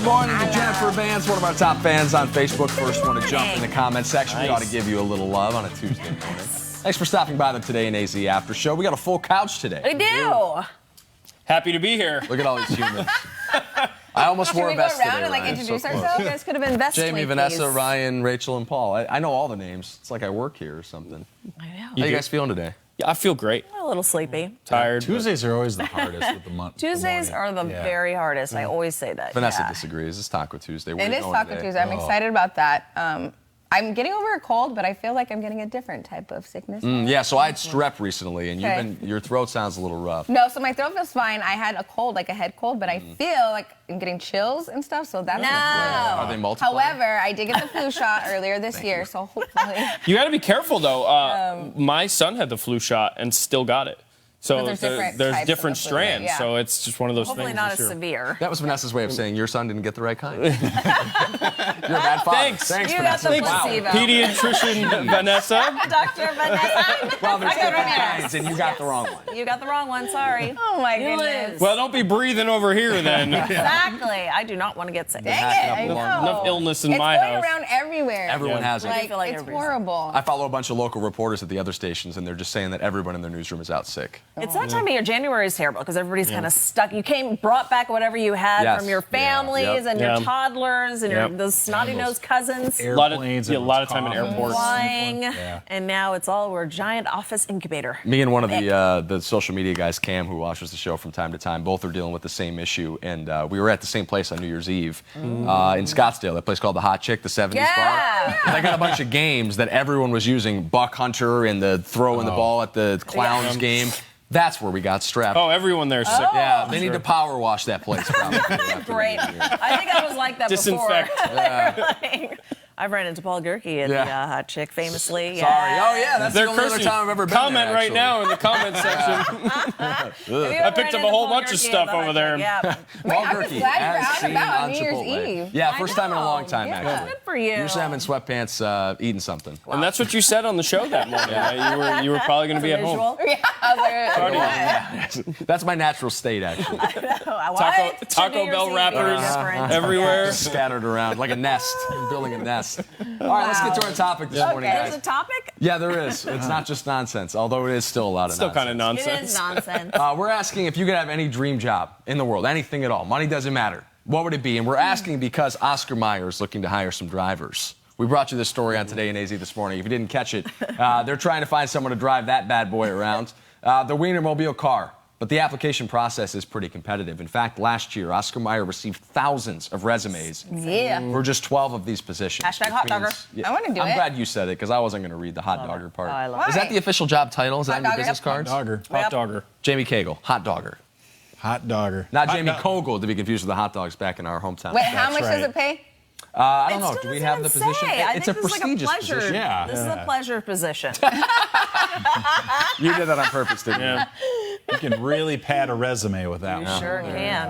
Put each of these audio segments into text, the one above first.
Good morning to Jennifer Vance, one of our top fans on Facebook. First one to jump in the comment section. We ought to give you a little love on a Tuesday morning. Thanks for stopping by the Today in AZ After Show. We got a full couch today. We do. Happy to be here. Look at all these humans. I almost wore a vest today. Should we go around and like introduce so ourselves? You guys could have been vest Jamie, Vanessa, please. Ryan, Rachel, and Paul. I know all the names. It's like I work here or something. I know. How you guys feeling today? Yeah, I feel great. A little sleepy. Tired. Tuesdays are always the hardest with the month. Tuesdays are the very hardest. I always say that. Vanessa yeah. disagrees. It's Taco Tuesday. Where It you is going Taco today? Tuesday. I'm excited about that. I'm getting over a cold, but I feel like I'm getting a different type of sickness. Yeah, so I had strep recently, and Okay. your throat sounds a little rough. No, so my throat feels fine. I had a cold, like a head cold, but I feel like I'm getting chills and stuff, so that's No. Are they multiplying? However, I did get the flu shot earlier this year, so hopefully. You got to be careful, though. My son had the flu shot and still got it. So But there's different there's types different of the flu, strands. yeah. So it's just one of those Hopefully things. not for as sure. severe. That was Vanessa's way of saying your son didn't get the right kind. You're a bad father. Thanks. Thanks, You got Vanessa. the Wow. placebo. Pediatrician Vanessa. Dr. Vanessa. Well, there's I got different it. kinds, and you got the wrong one. You got the wrong one. Sorry. Oh my You goodness. lose. Well, don't be breathing over here then. Exactly. I do not want to get sick. Dang hacking it, up I a know. lung. Enough illness in it's my going house. around everywhere. Everyone Yeah. has it. Like, feel like it's everybody's- horrible. I follow a bunch of local reporters at the other stations, and they're just saying that everyone in their newsroom is out sick. It's that time of year. January is terrible because everybody's kind of stuck. You brought back whatever you had Yes. from your Yeah. families Yep. and your toddlers and Yep. those snotty-nosed cousins A lot of, Airplanes yeah, a and lot of time in coughing. airports. flying. Yeah. And now it's all we're a giant office incubator. Me and one of the social media guys, Cam, who watches the show from time to time, both are dealing with the same issue. And we were at the same place on New Year's Eve in Scottsdale, that place called the Hot Chick, the 70s Yeah. bar. And they got a bunch of games that everyone was using, Buck Hunter and the throwing the ball at the Clowns game. That's where we got strep. Oh, everyone there's sick. Yeah, they need to power wash that place. Probably, Great. I think I was like that Disinfect. before. I've ran into Paul Gerke at the Yeah. Hot Chick famously. Sorry. Oh, yeah, that's They're the only other cursing. time I've ever been Comment there, right actually. now in the comment section. I picked up a whole bunch of stuff over there. Yeah. Paul I'm just Gerke, glad you're as out seen and about on on New Year's Chipotle. Eve. Yeah, I first time in a know. long time, Yeah. actually. Good for you. Usually I'm in sweatpants eating something. And that's what you said on the show that morning. That you were probably going to be at home. Visual. Yeah, I was like, That's my natural state, actually. Taco Bell wrappers everywhere. Just scattered around like a nest. I'm building a nest. All right, let's get to our topic this morning, There's guys. a topic? Yeah, there is. It's not just nonsense, although it is still a lot of Still kind of nonsense. It is nonsense. nonsense. We're asking if you could have any dream job in the world, anything at all. Money doesn't matter. What would it be? And we're asking because Oscar Mayer is looking to hire some drivers. We brought you this story on Today in AZ this morning. If you didn't catch it, they're trying to find someone to drive that bad boy around. The Wienermobile car. But the application process is pretty competitive. In fact, last year, Oscar Mayer received thousands of resumes yeah. for just 12 of these positions. Hashtag which hot dogger. means- I wanna do I'm it. glad you said it because I wasn't going to read the hot dogger part. Oh, I love Is it. that the official job title? Is that on your Hot dogger? business Yep. cards? Dogger. Hot dogger. Jamie Cagle, hot dogger. Hot dogger. Not Hot Jamie dog- Kogel, to be confused with the hot dogs back in our hometown. Wait, how much right. does it pay? I don't It know. still Do we doesn't have the even position? say. I It's think a this is like prestigious pleasure. position. Yeah. This is a pleasure position. You did that on purpose, didn't Yeah. You can really pad a resume with that You one. sure can.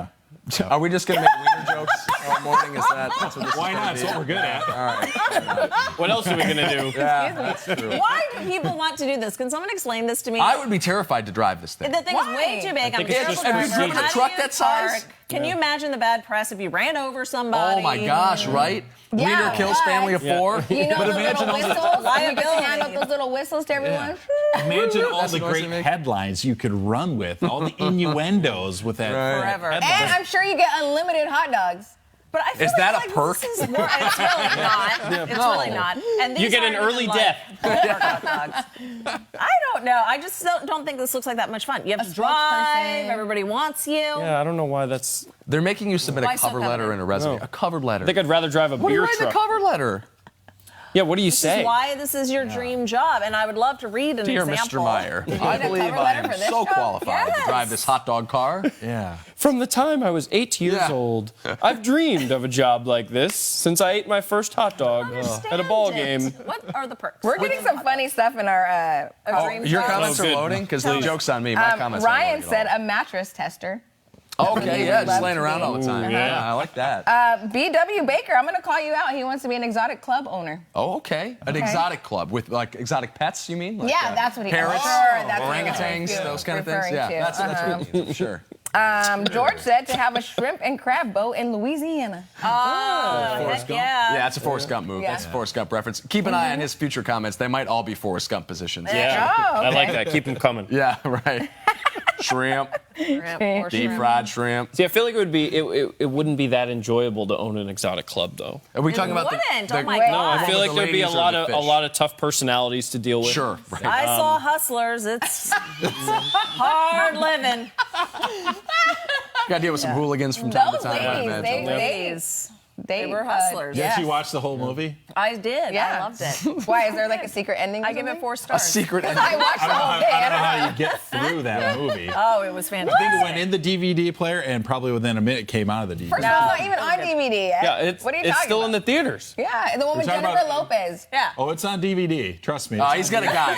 you? Are we just going to make wiener jokes all morning? That's what this Why is not? gonna It's be? what we're good at. All right. What else are we going to do? Yeah, that's true. Why do people want to do this? Can someone explain this to me? I would be terrified to drive this thing. The thing Why? is way too big. I'm think it's terrible just Have you driver. driven a How do truck you that size? park? Can you imagine the bad press if you ran over somebody? Oh, my gosh, right? Yeah, Wiener kills but- family of four. You know But those imagine little all the whistles? You liability. can hand out those little whistles to everyone. Imagine all That's the the noise great they make. headlines you could run with, all the innuendos with that. Forever. And I'm sure you get unlimited hot dogs. But I feel Is that like a perk? This is more, it's really not. It's really not. And You these get an aren't early even, death. like, hot dogs. I don't know. I just don't think this looks like that much fun. You have to drive. spokesperson. Everybody wants you. Yeah, I don't know why that's. They're making you submit Why a so cover letter covered? and a resume. No. A covered letter. I think I'd rather drive a What do you beer write in the truck. cover letter? Yeah, what do you This say? is why this is your dream job, and I would love to read an Dear example. Mr. Meyer, I a believe cover I letter am for this so job? qualified to Yes. drive this hot dog car. Yeah. From the time I was 8 years Yeah. old, I've dreamed of a job like this since I ate my first hot dog at a ball game. What are the perks? We're getting some funny stuff in our dream Your job? comments Oh, are good. loading? Because the joke's on me. My comments aren't Ryan loading said at a mattress tester. all. Okay, yeah, just love laying to around be. all the time. Yeah, I like that. BW Baker, I'm going to call you out. He wants to be an exotic club owner. Oh, okay. An exotic club with, like, exotic pets, you mean? Like, Yeah, that's what he- Parrots, Sure, that's what he was orangutans, those kind of things? referring Yeah, to. that's what it means, I'm sure. George said to have a shrimp and crab boat in Louisiana. Oh, heck yeah. Yeah, it's a Forrest Gump move. Yeah. That's a Forrest Gump reference. Keep an eye on his future comments. They might all be Forrest Gump positions. Yeah, Oh, okay. I like that. Keep them coming. Yeah, right. Shrimp, Shrimp or deep shrimp. fried shrimp. See, I feel like it wouldn't be that enjoyable to own an exotic club, though. Are we It talking about wouldn't. the Oh my Wait. No, I God. feel like the there'd be a ladies or lot the of fish? tough personalities to deal with. Sure, right. I saw Hustlers. It's hard living. Got to deal with some hooligans from time Those to time. I ladies, imagine. Ladies. They were hustlers. yeah. Did you watch the whole movie? I did. Yeah. I loved it. Why, is there like a secret ending? or I give it something? 4 A stars. secret. I watched the whole thing. I don't know how you get through that movie. Oh, it was I fantastic. think it went in the DVD player, and probably within a minute it came out of the DVD. First of all, it's not even on DVD yet. Yeah, it's what are you it's talking still about? in the theaters. Yeah, the one with You're talking Jennifer about- Lopez. Yeah. Oh, it's on DVD. Trust me. He's got a guy.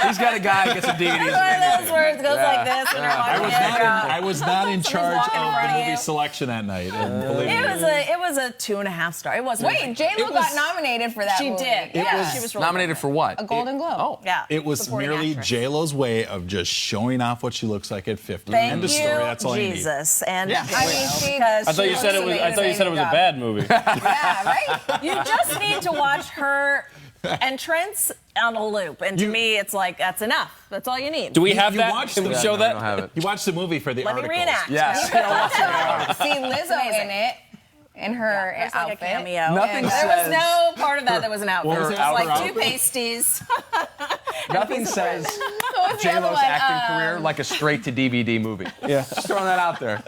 He's got a guy who gets some DVDs. It's one of those where it goes like this when you're I watching was it. not in, I was not in charge walking in of front the of movie you. selection that night. And believe me, It was a 2.5 star. It wasn't. Wait, J-Lo got nominated for that She movie. did. Yeah, she was really Nominated for what? A Golden Globe. Oh. Yeah. it was supporting merely actress. J-Lo's way of just showing off what she looks like at 50. Thank End you, of story. That's all Jesus. And I mean, she, because I thought you said it was. I thought you said it was a bad movie. Yeah, right? you just need to watch her entrance on a loop, and to me, it's like that's enough. That's all you need. Do we have you that? watched Can we the- show No, I that? don't have it. You watched the movie for the Let me articles. reenact. Yes. See Lizzo in it, in her There's like outfit. a cameo. Nothing And there says- was no part of that that was an outfit. What It was was it? Outer like two outfit? pasties. Nothing says What was the other J-Lo's one? acting career like a straight-to-DVD movie. Yeah. Just throwing that out there.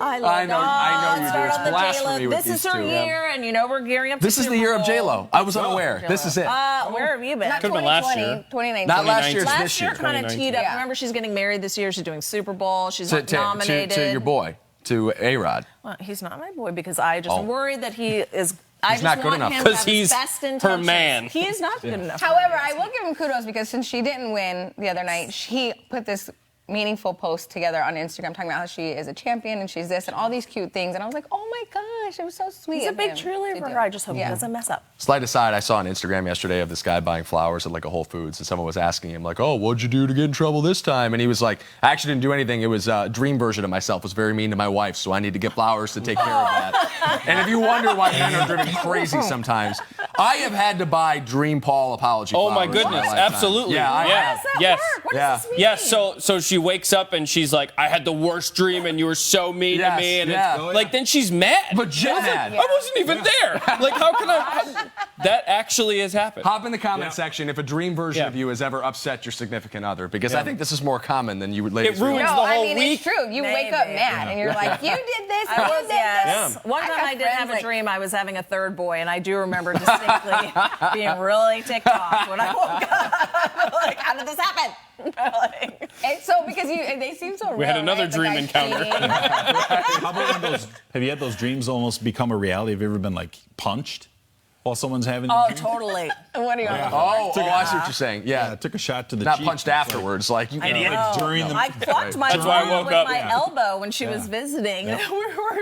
I I know you do. Start It's on the blasphemy J-Lo. with This is these her two. year, and you know we're gearing up. This to is the Super year of Bowl. J-Lo. I was unaware. This is it. Where have you been? Not Could've been last 2020, year. 2019. Not last year, it's Last this year year. kind of 2019. teed up. Yeah. Remember, she's getting married this year. She's doing Super Bowl. She's To nominated. your boy, to A-Rod. Well, he's not my boy because I just am worried that he is. I He's just not good want enough. him to 'Cause have his he's best her intentions. man. He is not good enough. However, I will give him kudos because since she didn't win the other night, he put this meaningful post together on Instagram talking about how she is a champion and she's this and all these cute things. And I was like, oh my gosh, it was so sweet. He's a of big him cheerleader to for do. her. I just hope he Yeah. doesn't mess up. Slight aside, I saw on Instagram yesterday of this guy buying flowers at like a Whole Foods, and someone was asking him like, "Oh, what'd you do to get in trouble this time?" And he was like, "I actually didn't do anything. It was a dream version of myself. Was very mean to my wife, so I need to get flowers to take care of that." And if you wonder why men are driven crazy sometimes, I have had to buy Dream Paul apology. Oh my flowers in goodness, lifetime. absolutely. Yeah, I Yeah. have. How does that Yes. work? What Yeah. does this mean? Yes, so she wakes up and she's like, I had the worst dream and you were so mean Yes, to me. And yeah. it's, Oh, yeah. like, then she's mad. Legit I was like, mad. I wasn't even there. Like, how can I? That actually has happened. Hop in the comment section if a dream version Yeah. of you has ever upset your significant other, because I think this is more common than you would ladies It ruins realize. No, the I whole mean, week. it's true. You wake up Maybe. mad and you're like, you did this, I you was, did yes. this. One time got I did friends have a like- dream I was having a third boy, and I do remember distinctly being really ticked off when I woke up. Like, how did this happen? Like, And so, because they seem so real. We had another right? The dream guy encounter. cheating. How about when those? Have you had those dreams almost become a reality? Have you ever been like punched while someone's having? oh, a dream? totally. What are you on? Oh, I see what you're saying. Yeah, Yeah, took a shot to the not cheek. punched afterwards, like you idiot. Like during the. I plucked my That's why I mom woke with up. my Yeah. elbow when she was visiting.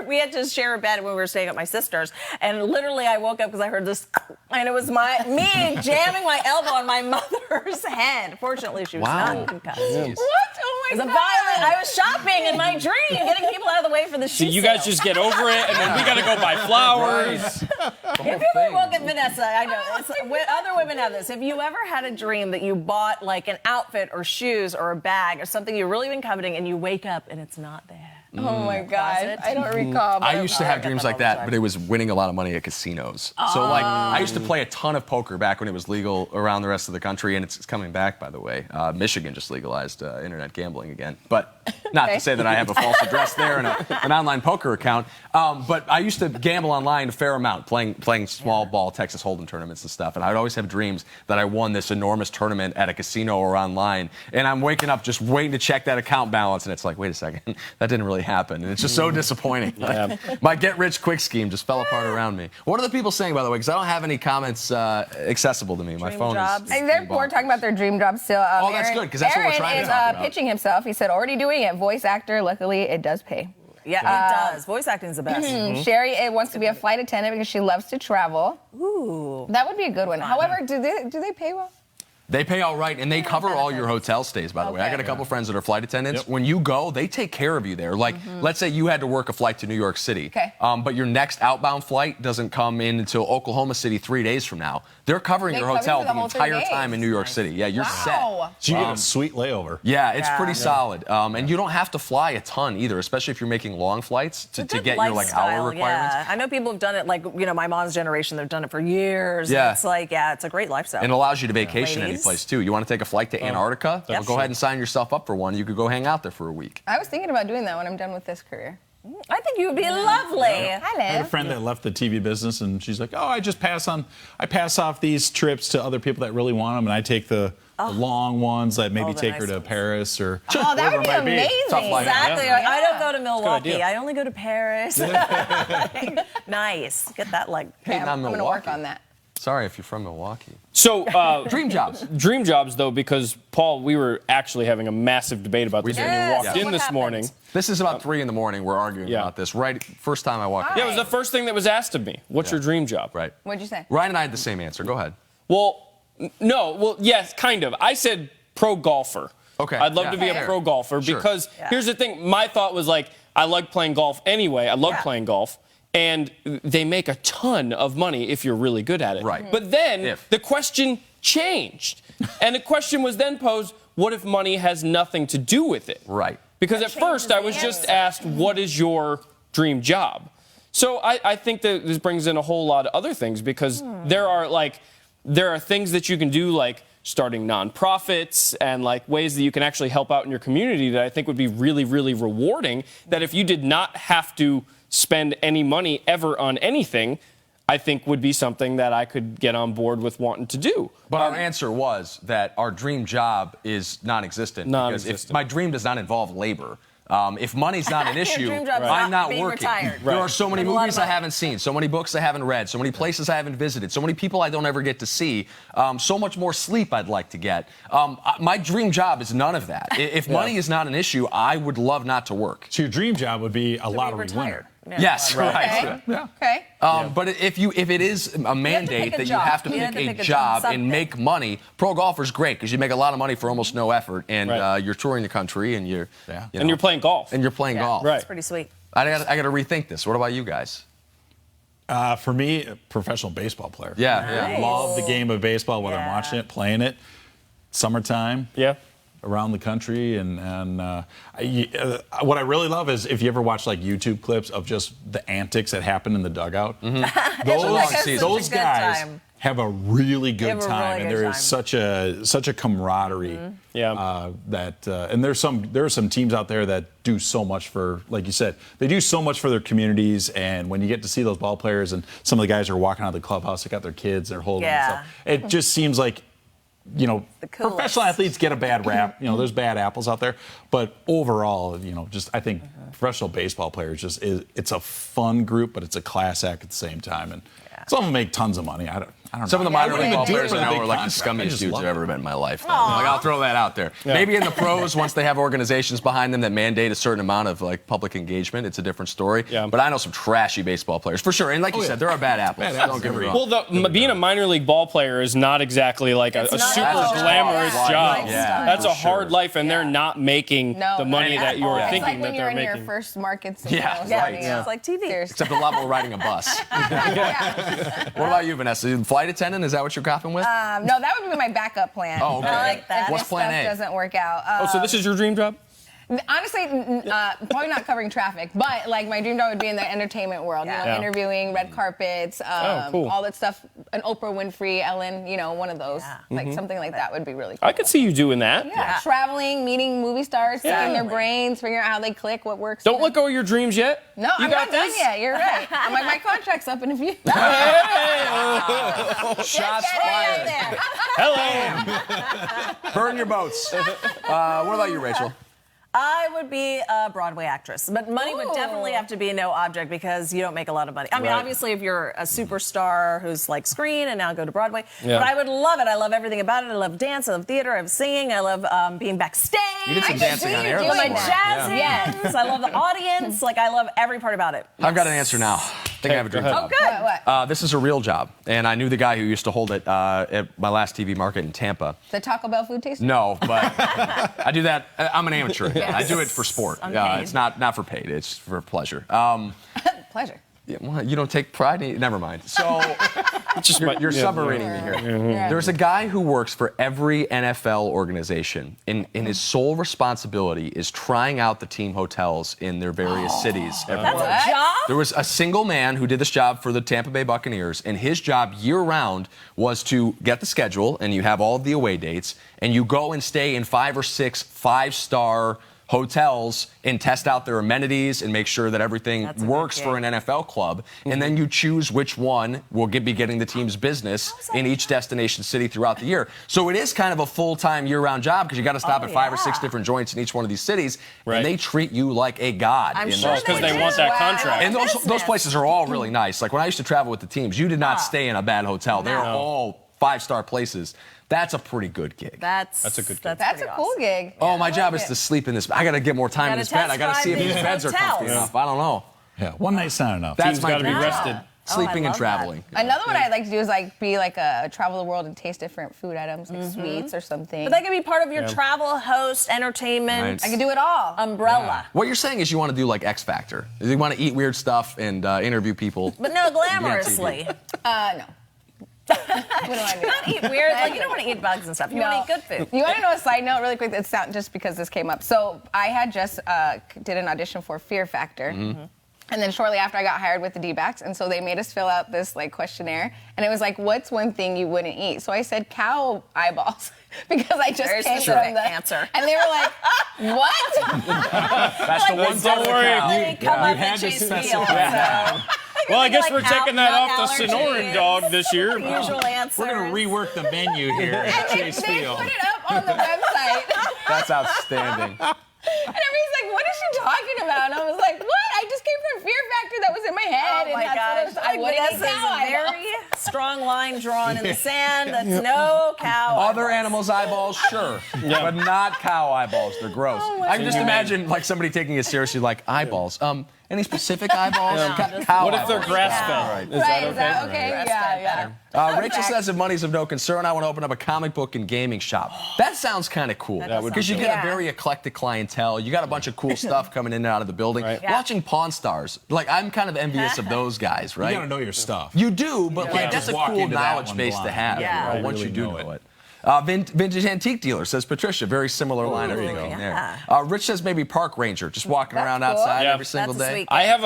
We had to share a bed when we were staying at my sister's, and literally I woke up because I heard this, and it was me jamming my elbow on my mother's head. Fortunately, she was Wow. not concussed. What? Oh It my was a God. violent. I was shopping in my dream, getting people out of the way for the So shoe you guys sale. just get over it, and then we gotta go buy flowers. If you ever woke up, Vanessa, I know other women have this. If you ever had a dream that you bought like an outfit or shoes or a bag or something you've really been coveting, and you wake up and it's not there. Oh my God. Closet. I don't recall. but I used to have dreams that like all the that, time. but it was winning a lot of money at casinos. So like, I used to play a ton of poker back when it was legal around the rest of the country, and it's coming back, by the way. Michigan just legalized internet gambling again, but not to say that I have a false address there and an online poker account. But I used to gamble online a fair amount, playing small ball Texas Hold'em tournaments and stuff, and I'd always have dreams that I won this enormous tournament at a casino or online, and I'm waking up just waiting to check that account balance, and it's like, wait a second, that didn't really happen, and it's just so disappointing. Yeah. My get-rich-quick scheme just fell apart around me. What are the people saying, by the way? Because I don't have any comments accessible to me. My Dream phone jobs. is. They're talking about their dream job still. Oh, that's good, 'cause that's what we're Aaron trying to is talk about. pitching himself. He said, already doing it. Voice actor. Luckily, it does pay. Yeah, it does. Voice acting is the best. Sherry wants to be a flight attendant because she loves to travel. Ooh. That would be a good one. However, do they pay well? They pay all right, and they cover all your hotel stays, by the way. I got a couple friends that are flight attendants. Yep. When you go, they take care of you there. Like, let's say you had to work a flight to New York City, but your next outbound flight doesn't come in until Oklahoma City 3 days from now. They're covering They your cover hotel for the the whole 3 entire time in New York City. Yeah, you're set. Wow. So you get a sweet layover. Yeah, it's Yeah. pretty solid. And you don't have to fly a ton either, especially if you're making long flights to Good get your like hour lifestyle, requirements. Yeah. I know people have done it, like, my mom's generation, they've done it for years. Yeah. It's like, it's a great lifestyle. And it allows you to vacation any Ladies. place too. You want to take a flight to Antarctica? Well, go ahead and sign yourself up for one. You could go hang out there for a week. I was thinking about doing that when I'm done with this career. I think you would be lovely. Hi, I have a Liv. friend that left the TV business, and she's like, "Oh, I pass off these trips to other people that really want them, and I take the long ones that maybe the take nice her to ones. Paris or Oh, that whatever would be it might be." amazing. Tough life. Exactly. Yeah. I don't go to Milwaukee. idea. I only go to Paris. Nice. Get that, like, Okay, not I'm going to work Milwaukee. on that. Sorry if you're from Milwaukee. So, Dream jobs. dream jobs, though, because, Paul, we were actually having a massive debate about this did. when you Yes. walked Yeah. in What this happened? morning. This is about 3 in the morning. We're arguing Yeah. about this. Right, first time I walked in. Yeah, it was the first thing that was asked of me. What's your dream job? Right. What'd you say? Ryan and I had the same answer. Go ahead. Well, no. Well, yes, kind of. I said pro golfer. Okay, I'd love yeah. to be a Fair. pro golfer Sure. because here's the thing. My thought was like, I like playing golf anyway. I love playing golf. And they make a ton of money if you're really good at it. Right. But then If. the question changed. And the question was then posed, what if money has nothing to do with it? Right. Because at changes first I the was just answer. asked, what is your dream job? So I think that this brings in a whole lot of other things because there are things that you can do like starting nonprofits and like ways that you can actually help out in your community that I think would be really, really rewarding. That if you did not have to spend any money ever on anything, I think would be something that I could get on board with wanting to do. But our answer was that our dream job is non-existent. Because if Non-existent. my dream does not involve labor. If money's not an Your issue, dream job is I'm not not being working. retired. There are so many With a lot of movies I money. haven't seen, so many books I haven't read, so many places I haven't visited, so many people I don't ever get to see, so much more sleep I'd like to get. My dream job is none of that. If money is not an issue, I would love not to work. So your dream job would be a lottery retired. winner. Yeah. Yes, right. Okay. Yeah. Okay. But if it is a mandate pick a that you job. have to You pick have to a pick a job something. and make money, pro golfer's great because you make a lot of money for almost no effort, and Right. you're touring the country and you're And you're playing golf. and you're playing golf. Right. It's pretty sweet. I got to rethink this. What about you guys? For me, a professional baseball player. Yeah, I yeah. love the game of baseball, whether I'm Yeah. watching it, playing it, summertime. Yeah. Around the country, and what I really love is if you ever watch like YouTube clips of just the antics that happen in the dugout. It's like such a Those good guys time. have a really good have a time, really and good there time. is such a camaraderie. Yeah. And there are some teams out there that do so much for, like you said, they do so much for their communities. And when you get to see those ball players and some of the guys are walking out of the clubhouse, they got their kids, they're holding them and Yeah. stuff. It just seems like, you know, The coolest. professional athletes get a bad rap. You know, there's bad apples out there, but overall, you know, just I think professional baseball players it's a fun group, but it's a class act at the same time, and some of them make tons of money. I don't know. Some of the minor I league wouldn't ball even do it players for I the know big are like the contract. I scummiest just dudes love I've it. ever met in my life. Though. Like, I'll throw that out there. Maybe in the pros, once they have organizations behind them that mandate a certain amount of like public engagement, it's a different story. Yeah. But I know some trashy baseball players for sure. And like you said, there are bad apples. Bad apples Don't get me everywhere. wrong. Well, being a minor league ball player is not exactly like a It's not super at all. glamorous Yeah. job. Yeah, That's for a hard sure. life, and they're not making No, the money not that at you're all. thinking It's like that when they're you're in making. your first markets. And Yeah, those right. days. Yeah. It's like TV. Seriously. Except a lot more riding a bus. What about you, Vanessa? Flight attendant? Is that what you're copping with? No, that would be my backup plan. Oh, okay. I like that. If What's this plan stuff A? doesn't work out. Oh, so this is your dream job? Honestly, probably not covering traffic, but like my dream job would be in the entertainment world. You know, Yeah. interviewing, red carpets, cool. all that stuff. An Oprah Winfrey, Ellen, you know, one of those. Yeah. Like something like that would be really cool. I could see you doing that. Yeah, traveling, meeting movie stars, picking their brains, figuring out how they click, what works. Don't let go of your dreams yet. No, you I'm got not done this? yet. You're right. I'm like, my contract's up in a few. Shots Get out fired. there. Hello. Burn your boats. What about you, Rachel? I would be a Broadway actress, but money would Ooh. definitely have to be no object because you don't make a lot of money. I mean, Right. obviously, if you're a superstar who's like screen and now go to Broadway, Yeah. but I would love it. I love everything about it. I love dance. I love theater. I love singing. I love being backstage. You did some I can dancing see on you airplanes. doing My that. jazz Yeah. hands. I love the audience. Like, I love every part about it. I've got an answer now. think I have a dream job. Oh, good. What? This is a real job, and I knew the guy who used to hold it at my last TV market in Tampa. The Taco Bell food tasting? No, but I do that. I'm an amateur. I do it for sport. Unpaid. It's not for paid. It's for pleasure. Pleasure. Yeah, well, you don't take pride in it? Never mind. So Just you're submarining me here. Yeah. There's a guy who works for every NFL organization, and his sole responsibility is trying out the team hotels in their various cities. That's a job? There was a single man who did this job for the Tampa Bay Buccaneers, and his job year-round was to get the schedule, and you have all of the away dates, and you go and stay in 5 or 6 five-star hotels and test out their amenities and make sure that everything That's a good works for gig. an NFL club. And then you choose which one will be getting the team's business in each destination city throughout the year. So it is kind of a full-time year-round job because you got to stop at 5 or 6 different joints in each one of these cities, Right. and they treat you like a god. I'm in sure those because they do. want that Wow. contract. and those Business. places are all really nice. Like when I used to travel with the teams, you did not stay in a bad hotel. They're No. all 5-star places. That's a pretty good gig. That's a good gig. That's pretty a cool awesome. gig. Oh, my I job like is it. to sleep in this. I got to get more time in Gotta this bed. I got to test see if drive these these beds are comfy hotels. enough. I don't know. Yeah, one night's not enough. That's Team's my got to be dream. rested. Sleeping I and love traveling. Another one I'd like to do is like be like a travel the world and taste different food items, like sweets or something. But that could be part of your travel host, entertainment, Right. I could do it all. umbrella. What you're saying is you want to do like X Factor. You want to eat weird stuff and interview people. But no, glamorously. No. What do I mean? Not eat weird. Like, you don't want to eat bugs and stuff. You want to eat good food. You want to know a side note really quick? It's not just because this came up. So I had just did an audition for Fear Factor. And then shortly after, I got hired with the D-backs, and so they made us fill out this like questionnaire, and it was like, "What's one thing you wouldn't eat?" So I said cow eyeballs because I just Very came specific from the answer. and they were like, "What?" That's the one Don't worry. Come up had and to cheese specify. meal. Well, I guess like we're taking that off the nut Sonoran allergies. dog this year. Usual answers. We're going to rework the menu here at They Chase put Field. it up on the website. That's outstanding. And everybody's like, "What is she talking about?" And I was like, "What? I just came from Fear Factor. That was in my head." Oh my and that's gosh. what I wouldn't eat Vanessa's cow a eyeballs. very strong line drawn in the sand. That's no cow. Other eyeballs. animals' eyeballs, sure, but not cow eyeballs. They're gross. I can just imagine like somebody taking it seriously, like eyeballs. Any specific eyeballs? Cow What if they're eyeballs. grass-fed? Is Right, that is that okay? okay? Yeah. Rachel says if money's of no concern, I want to open up a comic book and gaming shop. That sounds kind of cool That would because you sound get cool. a very eclectic clientele. You got a bunch of cool stuff coming in and out of the building. Right. Yeah. Watching Pawn Stars, like I'm kind of envious of those guys, right? You got to know your stuff. You do, but like can't that's just a walk cool into that knowledge one base to blind. have. Yeah. you know, Right, once really you do know know it. it. Vintage antique dealer, says Patricia. Very similar line of thinking yeah. there. Rich says maybe park ranger, just walking That's around cool. outside Yeah. every single That's a day. sweet I have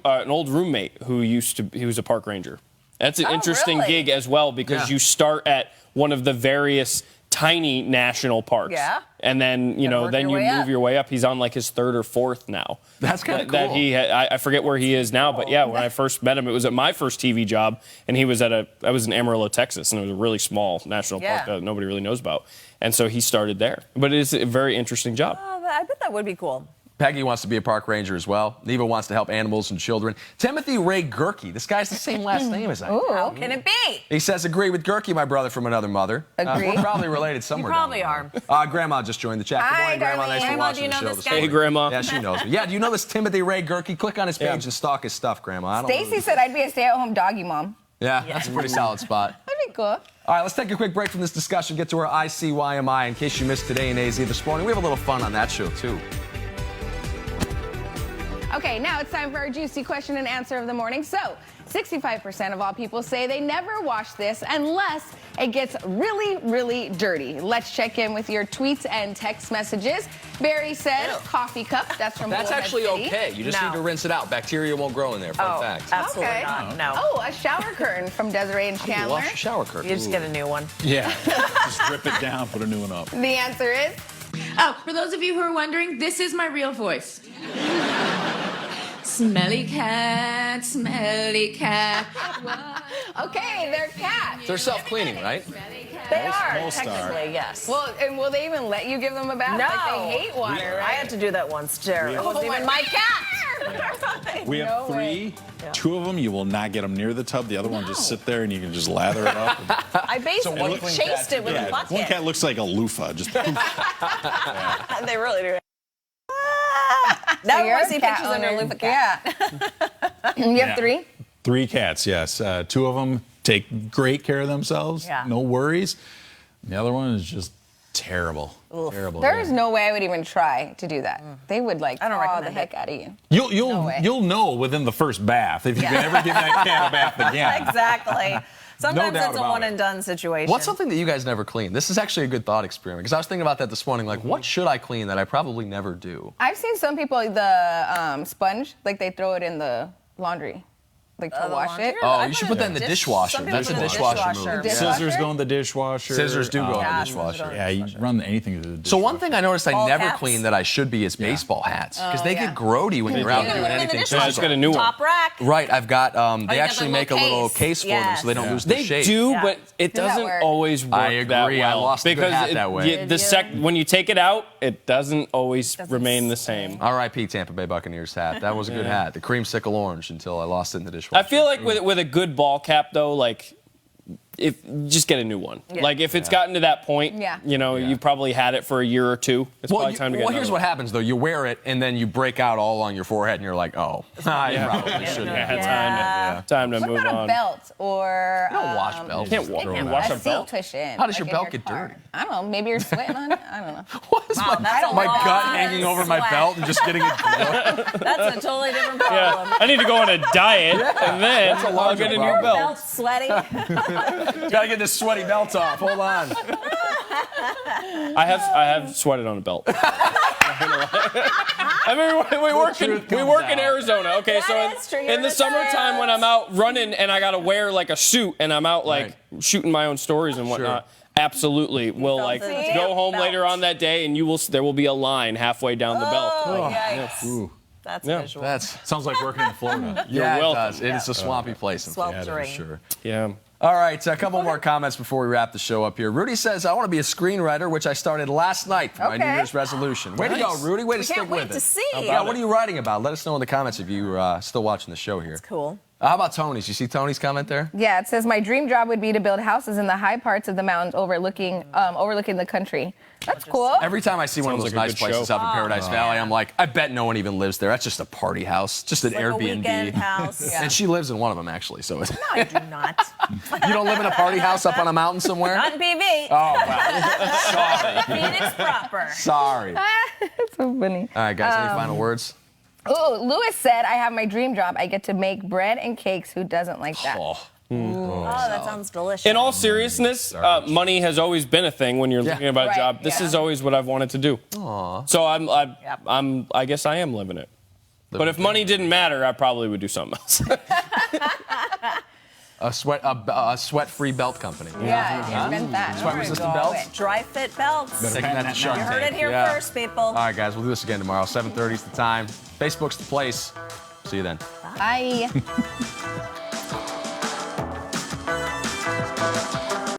an old roommate who he was a park ranger. That's an interesting really? gig as well because Yeah. you start at one of the various tiny national parks. Yeah. And then, work then your you way move up. your way up. He's on like his 3rd or 4th now. That's kinda That cool. I forget where he is now, but yeah, when I first met him, it was at my first TV job, and he was I was in Amarillo, Texas, and it was a really small national park Yeah. that nobody really knows about. And so he started there. But it is a very interesting job. Oh, I bet that would be cool. Peggy wants to be a park ranger as well. Neva wants to help animals and children. Timothy Ray Gerke. This guy's the same last name as I. How can it be? He says, agree with Gerke, my brother from another mother. Agree. We're probably related somewhere. You probably down the line. Grandma just joined the chat. Good Hi, morning, Grandma. darling. Nice to Grandma, watch do you the know show this this guy? morning. Hey, Grandma. Yeah, she knows me. Yeah, do you know this Timothy Ray Gerke? Click on his page and stalk his stuff, Grandma. I don't know. Stacy said I'd be a stay-at-home doggy mom. Yeah, that's a pretty solid spot. That'd be cool. All right, let's take a quick break from this discussion, get to our ICYMI. In case you missed Today in AZ this morning, we have a little fun on that show, too. Okay, now it's time for our juicy question and answer of the morning. So, 65% of all people say they never wash this unless it gets really, really dirty. Let's check in with your tweets and text messages. Barry says coffee cup. That's from That's Bullhead actually City. okay. You just No. need to rinse it out. Bacteria won't grow in there. Fun fact. Absolutely Okay. not. No. Oh, a shower curtain from Desiree and Chandler. Wash your shower curtain. You just get a new one. Yeah. Just drip it down, put a new one up. The answer is Oh, for those of you who are wondering, this is my real voice. Smelly cat, smelly cat. okay, they're cats. They're self-cleaning, right? They are, most are. technically, yes. Well, and will they even let you give them a bath? no. Like they hate water, I right? had to do that once, Jerry. It wasn't Oh even my- my cat. We have No 3. way. Two of them, you will not get them near the tub. The other one just sit there and you can just lather it up. I basically one clean chased cat it with a Yeah, bucket. one cat looks like a loofah. Just poof. They really do. So Now you're I a see cat pictures of your owner. loofah cat. Yeah. You have Yeah. 3? 3 cats, yes. 2 of them take great care of themselves. Yeah. No worries. The other one is just terrible. Terrible. There's no way I would even try to do that. They would like I don't claw the recommend heck it. out of you. You'll way. you'll know within the first bath if you can ever give that cat a bath again. Exactly. Sometimes doubt it's a about one it. and done situation. What's something that you guys never clean? This is actually a good thought experiment because I was thinking about that this morning. Like, what should I clean that I probably never do? I've seen some people the sponge, like they throw it in the laundry, like to the wash laundry? it. Oh, I you put should it put that in in the the dishwasher. Some That's a people put it in the dishwasher dishwasher. move. Dishwasher? Scissors go in the dishwasher. Scissors do go in Yeah, the dishwasher. Yeah, you run anything to the dishwasher. So one thing I noticed I Ball never caps? clean that I should be is baseball hats because they yeah. get grody when you're out Put doing them in the anything dishwasher. just get a new one. Top rack. Right, I've got. They you got actually the make a little little case. case for them so they don't Yes. lose their They shape. do, Yeah. but it Does that doesn't work? always work I that agree. I well. lost a good because hat that way. when you take it out, it doesn't always remain the same. R.I.P. Tampa Bay Buccaneers hat. That was a good hat. The creamsicle orange until I lost it in the dishwasher. I feel like with a good ball cap though, like if just get a new one. Yeah. Like if it's gotten to that point, Yeah. you probably had it for a year or two. It's probably time to get well, here's another what one. happens though. You wear it and then you break out all on your forehead, and you're like, oh, I probably shouldn't. Yeah, time to What move about on. a belt or You don't wash belts. Can't wa- a wash a seat belt. cushion? How does your in belt get car? dirty? I don't know. Maybe you're sweating on it. I don't know. What is Wow, that's a my lot gut of hanging over my sweat. belt and just getting it? That's a totally different Yeah, problem. I need to go on a diet and then I'll larger get a new problem. belt. Belt sweaty. Gotta get this sweaty belt off. Hold on. I have sweated on a belt. I mean, we work in Arizona. Okay, so That is true. You're in the in summertime when I'm out running and I gotta wear like a suit and I'm out like Right. shooting my own stories and whatnot. Absolutely, will felt like the go home belt. later on that day and there will be a line halfway down the belt. Oh, yikes. Ooh, That's Yeah. visual. That's sounds like working in Florida. yeah, welcome. it does. It is a swampy place in Florida, for Sweltering. sure. Yeah. All right, a couple more comments before we wrap the show up here. Rudy says, I want to be a screenwriter, which I started last night for my New Okay. Year's resolution. Way to go, Rudy. Way to stick can't with wait it. to see. Yeah, what are you writing about? Let us know in the comments if you're still watching the show here. Cool. How about Tony's? You see Tony's comment there? Yeah, it says my dream job would be to build houses in the high parts of the mountains overlooking the country. That's cool. Every time I see one of Sounds those like a nice good places show. up in Paradise Valley, I'm like, I bet no one even lives there. That's just a party house, just an Like a Airbnb. weekend house. And she lives in one of them, actually. So it's, No, I do not. you don't live in a party house up on a mountain somewhere? Not in PV. Oh, wow. Phoenix proper. Sorry. All That's so funny. right, guys, any final words? Ooh, Lewis said, I have my dream job. I get to make bread and cakes. Who doesn't like that? Oh, that sounds delicious. In all seriousness, money has always been a thing when you're thinking about a Right, job. This yeah. is always what I've wanted to do. So I guess I am living it. But if money didn't matter, I probably would do something else. A sweat-free belt company. Yeah, invent that. Sweat-resistant Go belts? away. Dry fit belts. Taking that to Shark You heard Tank. it here Yeah. first, people. All right, guys, we'll do this again tomorrow. 7:30 is the time. Facebook's the place. See you then. Bye.